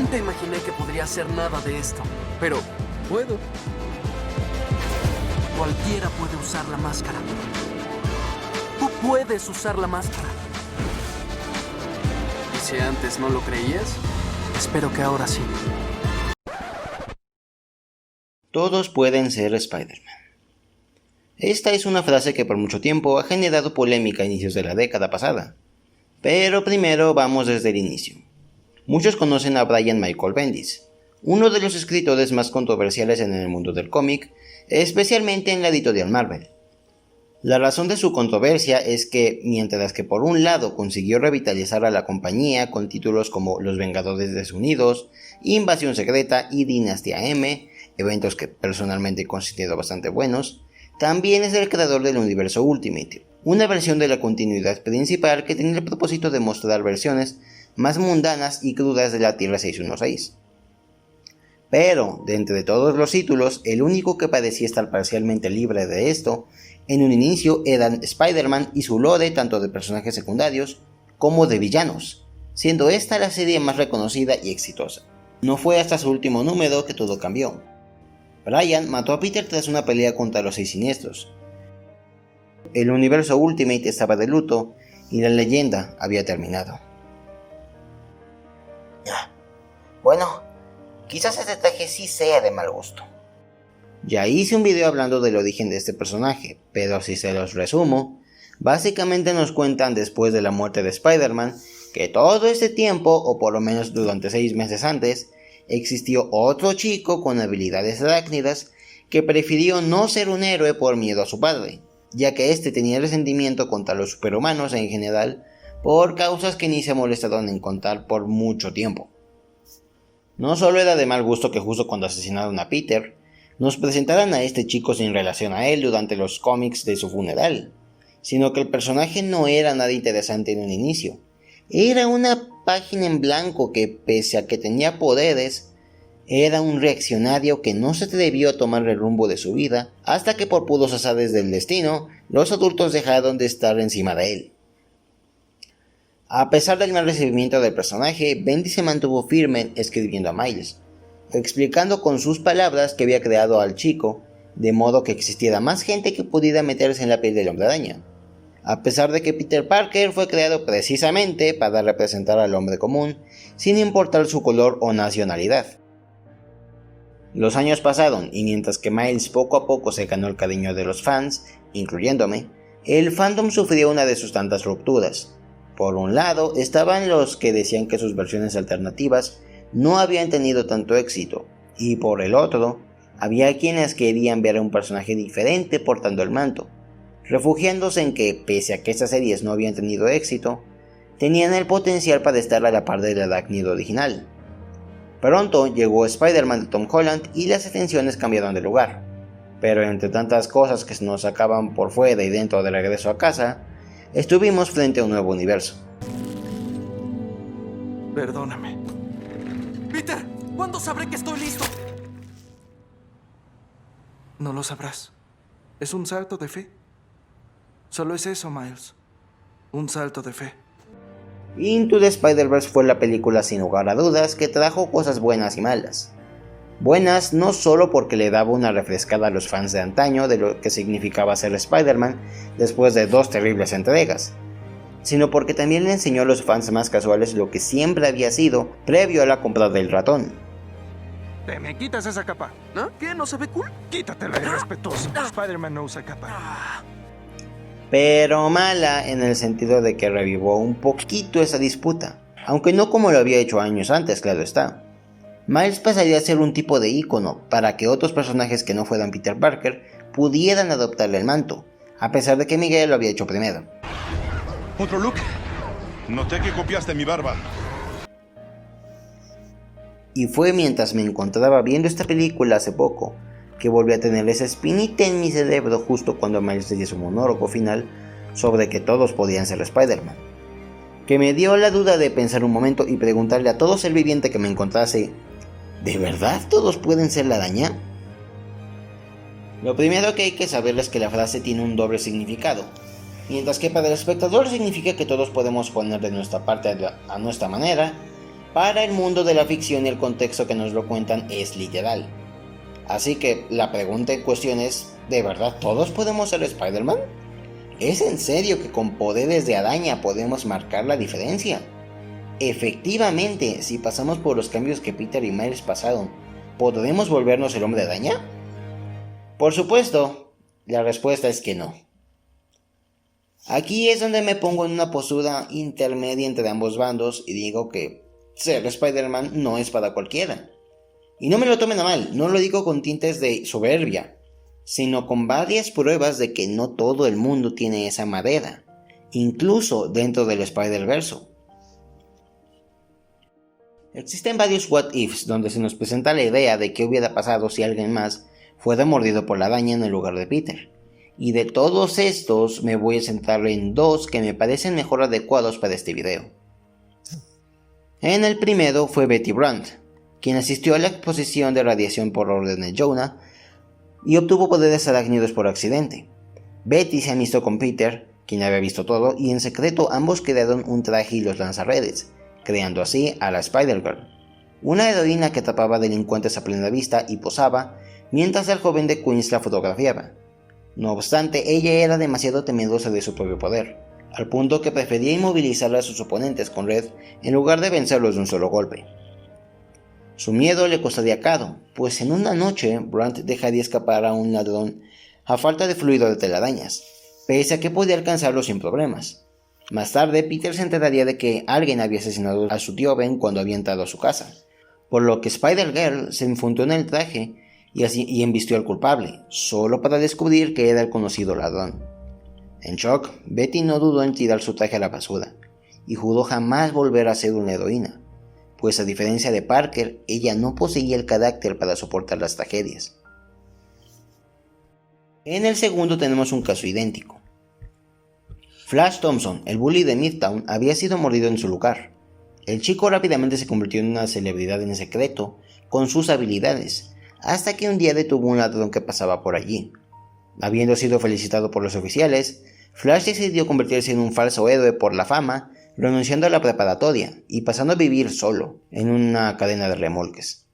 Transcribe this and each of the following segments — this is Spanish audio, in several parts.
Nunca imaginé que podría hacer nada de esto, pero puedo. Cualquiera puede usar la máscara. Tú puedes usar la máscara. ¿Y si antes no lo creías? Espero que ahora sí. Todos pueden ser Spider-Man. Esta es una frase que por mucho tiempo ha generado polémica a inicios de la década pasada. Pero primero vamos desde el inicio. Muchos conocen a Brian Michael Bendis, uno de los escritores más controversiales en el mundo del cómic, especialmente en la editorial Marvel. La razón de su controversia es que, mientras que por un lado consiguió revitalizar a la compañía con títulos como Los Vengadores Desunidos, Invasión Secreta y Dinastía M, eventos que personalmente considero bastante buenos, también es el creador del universo Ultimate, una versión de la continuidad principal que tenía el propósito de mostrar versiones más mundanas y crudas de la Tierra 616. Pero, de entre todos los títulos, el único que parecía estar parcialmente libre de esto, en un inicio eran Spider-Man y su lore tanto de personajes secundarios como de villanos, siendo esta la serie más reconocida y exitosa. No fue hasta su último número que todo cambió. Brian mató a Peter tras una pelea contra los 6 Siniestros. El universo Ultimate estaba de luto y la leyenda había terminado. Bueno, quizás este traje sí sea de mal gusto. Ya hice un video hablando del origen de este personaje, pero si se los resumo, básicamente nos cuentan después de la muerte de Spider-Man que todo este tiempo, o por lo menos durante 6 meses antes, existió otro chico con habilidades arácnidas que prefirió no ser un héroe por miedo a su padre, ya que este tenía resentimiento contra los superhumanos en general por causas que ni se molestaron en contar por mucho tiempo. No solo era de mal gusto que justo cuando asesinaron a Peter, nos presentaran a este chico sin relación a él durante los cómics de su funeral, sino que el personaje no era nada interesante en un inicio. Era una página en blanco que, pese a que tenía poderes, era un reaccionario que no se atrevió a tomar el rumbo de su vida hasta que por puros azares del destino, los adultos dejaron de estar encima de él. A pesar del mal recibimiento del personaje, Bendis se mantuvo firme escribiendo a Miles, explicando con sus palabras que había creado al chico, de modo que existiera más gente que pudiera meterse en la piel del Hombre Araña. A pesar de que Peter Parker fue creado precisamente para representar al hombre común, sin importar su color o nacionalidad. Los años pasaron y mientras que Miles poco a poco se ganó el cariño de los fans, incluyéndome, el fandom sufrió una de sus tantas rupturas. Por un lado estaban los que decían que sus versiones alternativas no habían tenido tanto éxito, y por el otro, había quienes querían ver a un personaje diferente portando el manto, refugiándose en que, pese a que estas series no habían tenido éxito, tenían el potencial para estar a la par del arácnido original. Pronto llegó Spider-Man de Tom Holland y las atenciones cambiaron de lugar, pero entre tantas cosas que se nos sacaban por fuera y dentro de regreso a casa, estuvimos frente a un nuevo universo. Perdóname. Peter, ¿cuándo sabré que estoy listo? No lo sabrás. Es un salto de fe. Solo es eso, Miles. Un salto de fe. Into the Spider-Verse fue la película sin lugar a dudas que trajo cosas buenas y malas. Buenas no solo porque le daba una refrescada a los fans de antaño de lo que significaba ser Spider-Man después de 2 terribles entregas, sino porque también le enseñó a los fans más casuales lo que siempre había sido previo a la compra del ratón. Te me quitas esa capa. ¿No? ¿Qué? ¿No se ve cool? Quítatela, irrespetuoso. Spider-Man no usa capa. Pero mala en el sentido de que revivó un poquito esa disputa, aunque no como lo había hecho años antes, claro está. Miles pasaría a ser un tipo de ícono para que otros personajes que no fueran Peter Parker pudieran adoptarle el manto, a pesar de que Miguel lo había hecho primero. ¿Otro look? Noté que copiaste mi barba. Y fue mientras me encontraba viendo esta película hace poco, que volví a tener esa espinita en mi cerebro justo cuando Miles decía su monólogo final sobre que todos podían ser Spider-Man, que me dio la duda de pensar un momento y preguntarle a todo ser viviente que me encontrase, ¿de verdad todos pueden ser la araña? Lo primero que hay que saber es que la frase tiene un doble significado. Mientras que para el espectador significa que todos podemos poner de nuestra parte a nuestra manera, Para el mundo de la ficción y el contexto que nos lo cuentan es literal. Así que la pregunta en cuestión es, ¿de verdad todos podemos ser Spider-Man? ¿Es en serio que con poderes de araña podemos marcar la diferencia? Efectivamente, si pasamos por los cambios que Peter y Miles pasaron, ¿podremos volvernos el Hombre Araña? Por supuesto, la respuesta es que no. Aquí es donde me pongo en una postura intermedia entre ambos bandos y digo que ser Spider-Man no es para cualquiera. Y no me lo tomen a mal, no lo digo con tintes de soberbia, sino con varias pruebas de que no todo el mundo tiene esa madera, incluso dentro del Spider-Verse. Existen varios what ifs donde se nos presenta la idea de qué hubiera pasado si alguien más fuera mordido por la araña en el lugar de Peter. Y de todos estos me voy a centrar en dos que me parecen mejor adecuados para este video. En el primero fue Betty Brant, quien asistió a la exposición de radiación por orden de Jonah y obtuvo poderes arácnidos por accidente. Betty se amistó con Peter, quien había visto todo, y en secreto ambos crearon un traje y los lanzarredes, creando así a la Spider-Girl, una heroína que atrapaba delincuentes a plena vista y posaba mientras el joven de Queens la fotografiaba. No obstante, ella era demasiado temerosa de su propio poder, al punto que prefería inmovilizar a sus oponentes con red en lugar de vencerlos de un solo golpe. Su miedo le costaría caro, pues en una noche Brant dejaría escapar a un ladrón a falta de fluido de telarañas, pese a que podía alcanzarlo sin problemas. Más tarde, Peter se enteraría de que alguien había asesinado a su tío Ben cuando había entrado a su casa, por lo que Spider-Girl se infundió en el traje y embistió al culpable, solo para descubrir que era el conocido ladrón. En shock, Betty no dudó en tirar su traje a la basura, y juró jamás volver a ser una heroína, pues a diferencia de Parker, ella no poseía el carácter para soportar las tragedias. En el segundo tenemos un caso idéntico. Flash Thompson, el bully de Midtown, había sido mordido en su lugar. El chico rápidamente se convirtió en una celebridad en secreto con sus habilidades, hasta que un día detuvo un ladrón que pasaba por allí. Habiendo sido felicitado por los oficiales, Flash decidió convertirse en un falso héroe por la fama, renunciando a la preparatoria y pasando a vivir solo en una cadena de remolques.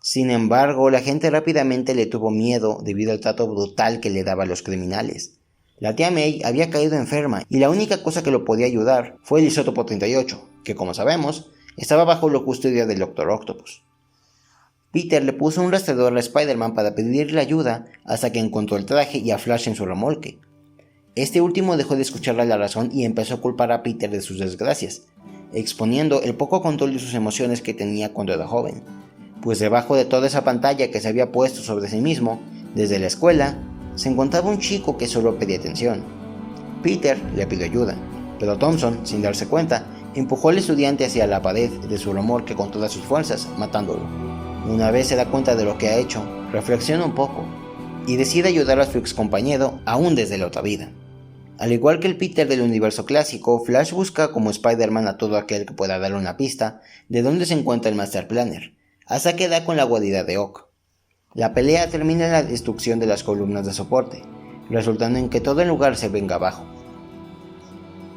Sin embargo, la gente rápidamente le tuvo miedo debido al trato brutal que le daba a los criminales. La tía May había caído enferma y la única cosa que lo podía ayudar fue el isótopo 38, que como sabemos, estaba bajo la custodia del Dr. Octopus. Peter le puso un rastreador a Spider-Man para pedirle ayuda hasta que encontró el traje y a Flash en su remolque. Este último dejó de escucharle la razón y empezó a culpar a Peter de sus desgracias, exponiendo el poco control de sus emociones que tenía cuando era joven, pues debajo de toda esa pantalla que se había puesto sobre sí mismo, desde la escuela, se encontraba un chico que solo pedía atención. Peter le pidió ayuda, pero Thompson, sin darse cuenta, empujó al estudiante hacia la pared de su remolque con todas sus fuerzas, matándolo. Una vez se da cuenta de lo que ha hecho, reflexiona un poco y decide ayudar a su ex compañero aún desde la otra vida. Al igual que el Peter del universo clásico, Flash busca como Spider-Man a todo aquel que pueda darle una pista de dónde se encuentra el Master Planner, hasta que da con la guarida de Ock. La pelea termina en la destrucción de las columnas de soporte, resultando en que todo el lugar se venga abajo.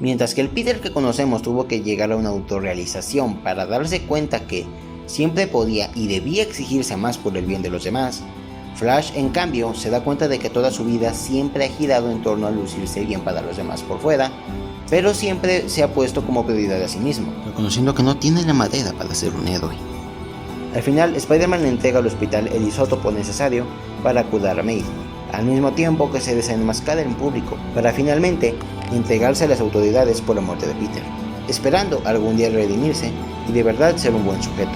Mientras que el Peter que conocemos tuvo que llegar a una autorrealización para darse cuenta que siempre podía y debía exigirse más por el bien de los demás, Flash, en cambio, se da cuenta de que toda su vida siempre ha girado en torno a lucirse bien para los demás por fuera, pero siempre se ha puesto como prioridad a sí mismo, reconociendo que no tiene la madera para ser un héroe. Al final, Spider-Man le entrega al hospital el isótopo necesario para cuidar a May, al mismo tiempo que se desenmascara en público, para finalmente entregarse a las autoridades por la muerte de Peter, esperando algún día redimirse y de verdad ser un buen sujeto.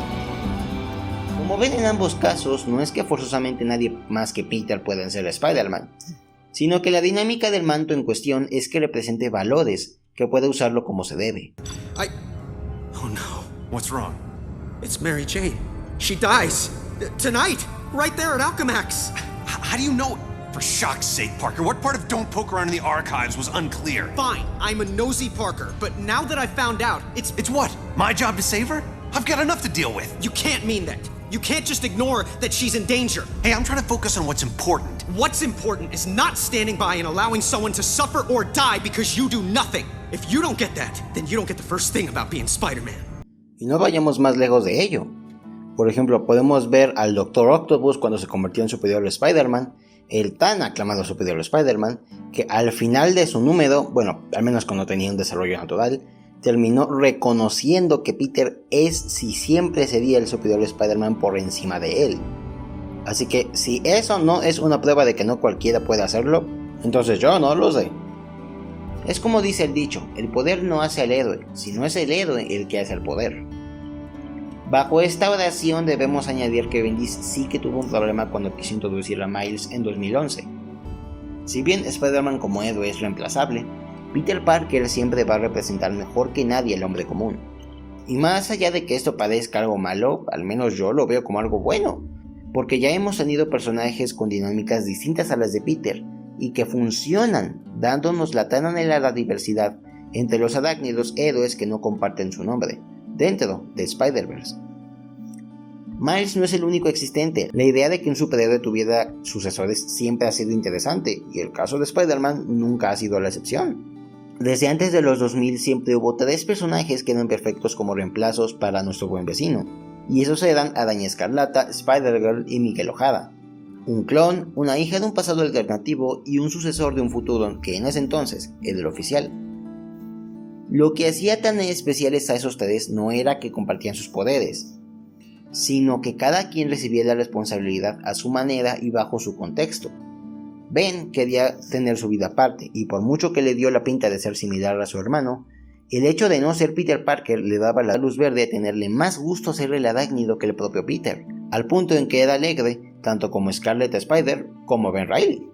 Como ven, en ambos casos, no es que forzosamente nadie más que Peter pueda ser Spider-Man, sino que la dinámica del manto en cuestión es que represente valores que pueda usarlo como se debe. Oh no. What's wrong? It's Mary Jane. She dies. Tonight. Right there at Alchemax. How do you know? For shock's sake, Parker, what part of Don't Poke Around in the Archives was unclear? Fine, I'm a nosy Parker, but now that I found out, it's what? My job to save her? I've got enough to deal with. You can't mean that. You can't just ignore that she's in danger. Hey, I'm trying to focus on what's important. What's important is not standing by and allowing someone to suffer or die because you do nothing. If you don't get that, then you don't get the first thing about being Spider-Man. Y no vayamos más lejos de ello. Por ejemplo, podemos ver al Dr. Octopus cuando se convirtió en Superior Spider-Man, el tan aclamado Superior Spider-Man, que al final de su número, bueno, al menos cuando tenía un desarrollo natural, terminó reconociendo que Peter es si siempre sería el Superior Spider-Man por encima de él. Así que si eso no es una prueba de que no cualquiera puede hacerlo, entonces yo no lo sé. Es como dice el dicho, el poder no hace al héroe, sino es el héroe el que hace el poder. Bajo esta oración debemos añadir que Bendis sí que tuvo un problema cuando quiso introducir a Miles en 2011. Si bien Spider-Man como héroe es reemplazable, Peter Parker siempre va a representar mejor que nadie al hombre común. Y más allá de que esto parezca algo malo, al menos yo lo veo como algo bueno, porque ya hemos tenido personajes con dinámicas distintas a las de Peter, y que funcionan, dándonos la tan anhelada diversidad entre los arácnidos héroes que no comparten su nombre, dentro de Spider-Verse. Miles no es el único existente, la idea de que un superhéroe tuviera sucesores siempre ha sido interesante, y el caso de Spider-Man nunca ha sido la excepción. Desde antes de los 2000 siempre hubo 3 personajes que eran perfectos como reemplazos para nuestro buen vecino, y esos eran Araña Escarlata, Spider-Girl y Miguel Ojada. Un clon, una hija de un pasado alternativo y un sucesor de un futuro que en ese entonces era el oficial. Lo que hacía tan especiales a esos 3 no era que compartían sus poderes, sino que cada quien recibía la responsabilidad a su manera y bajo su contexto. Ben quería tener su vida aparte, y por mucho que le dio la pinta de ser similar a su hermano, el hecho de no ser Peter Parker le daba la luz verde a tenerle más gusto ser el arácnido que el propio Peter, al punto en que era alegre tanto como Scarlet Spider como Ben Reilly.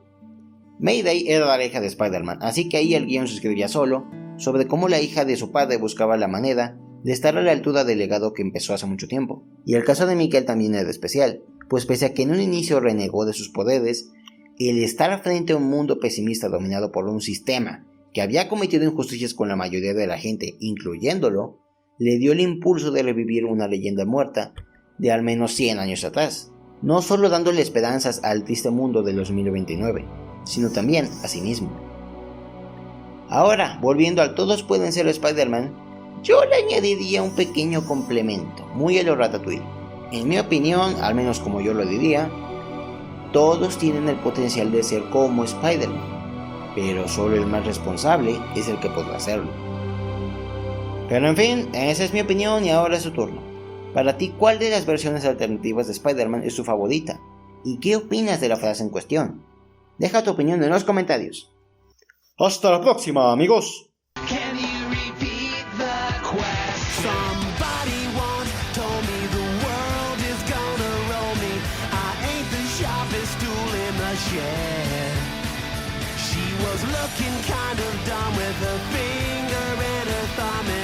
Mayday era la hija de Spider-Man, así que ahí el guion se escribía solo sobre cómo la hija de su padre buscaba la manera de estar a la altura del legado que empezó hace mucho tiempo. Y el caso de Miguel también era especial, pues pese a que en un inicio renegó de sus poderes, el estar frente a un mundo pesimista dominado por un sistema que había cometido injusticias con la mayoría de la gente, incluyéndolo, le dio el impulso de revivir una leyenda muerta de al menos 100 años atrás, no solo dándole esperanzas al triste mundo de 2029, sino también a sí mismo. Ahora, volviendo al todos pueden ser Spider-Man, yo le añadiría un pequeño complemento, muy a lo Ratatouille. En mi opinión, al menos como yo lo diría, todos tienen el potencial de ser como Spider-Man, pero solo el más responsable es el que podrá hacerlo. Pero en fin, esa es mi opinión y ahora es su turno. Para ti, ¿cuál de las versiones alternativas de Spider-Man es tu favorita? ¿Y qué opinas de la frase en cuestión? Deja tu opinión en los comentarios. ¡Hasta la próxima, amigos! Looking kind of dumb with a finger and a thumb